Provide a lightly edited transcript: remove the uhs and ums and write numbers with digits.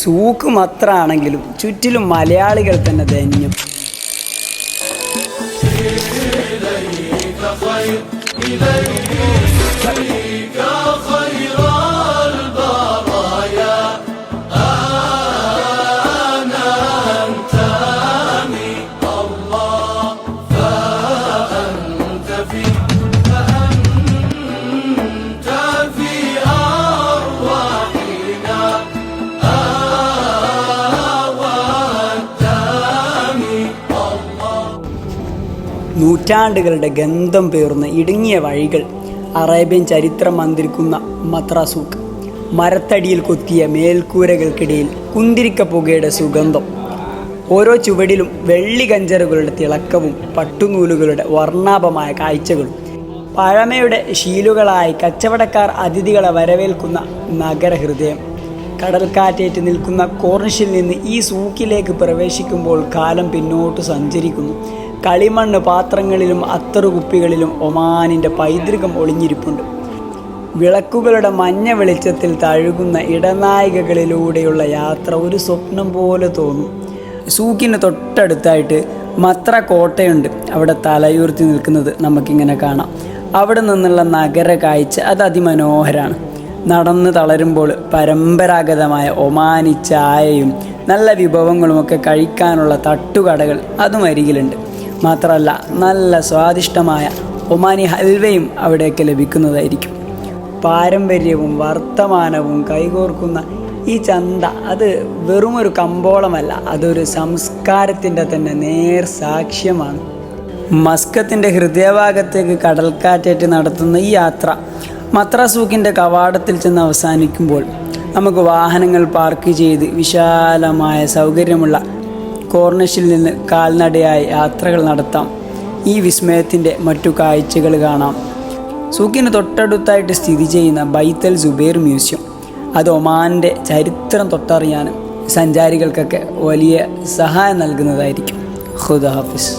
Souk മാത്രമാണെങ്കിലും ചുറ്റിലും മലയാളികൾ തന്നെ ധന്യം. നൂറ്റാണ്ടുകളുടെ ഗന്ധം പേറുന്ന ഇടുങ്ങിയ വഴികൾ, അറേബ്യൻ ചരിത്രം മന്ത്രിക്കുന്ന മത്രാസൂക്ക്, മരത്തടിയിൽ കൊത്തിയ മേൽക്കൂരകൾക്കിടയിൽ കുന്തിരിക്ക പുകയുടെ സുഗന്ധം, ഓരോ ചുവടിലും വെള്ളി കഞ്ചറുകളുടെ തിളക്കവും പട്ടുനൂലുകളുടെ വർണ്ണാഭമായ കാഴ്ചകളും, പഴമയുടെ ശീലുകളായി കച്ചവടക്കാർ അതിഥികളെ വരവേൽക്കുന്ന നഗരഹൃദയം. കടൽക്കാറ്റേറ്റ് നിൽക്കുന്ന കോർണിഷിൽ നിന്ന് ഈ സൂക്കിലേക്ക് പ്രവേശിക്കുമ്പോൾ കാലം പിന്നോട്ട് സഞ്ചരിക്കുന്നു. കളിമണ്ണ് പാത്രങ്ങളിലും അത്തറുകുപ്പികളിലും ഒമാനിൻ്റെ പൈതൃകം ഒളിഞ്ഞിരിപ്പുണ്ട്. വിളക്കുകളുടെ മഞ്ഞ വെളിച്ചത്തിൽ തഴുകുന്ന ഇടനായികകളിലൂടെയുള്ള യാത്ര ഒരു സ്വപ്നം പോലെ തോന്നും. സൂക്കിന് തൊട്ടടുത്തായിട്ട് മത്ര കോട്ടയുണ്ട്. അവിടെ തലയുയർത്തി നിൽക്കുന്നത് നമുക്കിങ്ങനെ കാണാം. അവിടെ നിന്നുള്ള നഗര കാഴ്ച അത് അതിമനോഹരമാണ്. നടന്ന് തളരുമ്പോൾ പരമ്പരാഗതമായ ഒമാനി ചായയും നല്ല വിഭവങ്ങളുമൊക്കെ കഴിക്കാനുള്ള തട്ടുകടകൾ അതും അരികിലുണ്ട്. മാത്രമല്ല നല്ല സ്വാദിഷ്ടമായ ഒമാനി ഹൽവയും അവിടെയൊക്കെ ലഭിക്കുന്നതായിരിക്കും. പാരമ്പര്യവും വർത്തമാനവും കൈകോർക്കുന്ന ഈ ചന്ത അത് വെറുമൊരു കമ്പോളമല്ല, അതൊരു സംസ്കാരത്തിൻ്റെ തന്നെ നേർ സാക്ഷ്യമാണ്. മസ്കത്തിൻ്റെ ഹൃദയഭാഗത്തേക്ക് കടൽക്കാറ്റേറ്റ് നടത്തുന്ന ഈ യാത്ര മത്രാസൂക്കിൻ്റെ കവാടത്തിൽ ചെന്ന് അവസാനിക്കുമ്പോൾ നമുക്ക് വാഹനങ്ങൾ പാർക്ക് ചെയ്ത് വിശാലമായ സൗകര്യമുള്ള കോർണിഷിൽ നിന്ന് കാൽനടയായി യാത്രകൾ നടത്താം. ഈ വിസ്മയത്തിൻ്റെ മറ്റു കാഴ്ചകൾ കാണാം. സൂക്കിന് തൊട്ടടുത്തായിട്ട് സ്ഥിതി ചെയ്യുന്ന ബൈത്ത് അൽ സുബൈർ മ്യൂസിയം, അത് ഒമാൻ്റെ ചരിത്രം തൊട്ടറിയാനും സഞ്ചാരികൾക്കൊക്കെ വലിയ സഹായം നൽകുന്നതായിരിക്കും. ഖുദാ ഹാഫിസ്.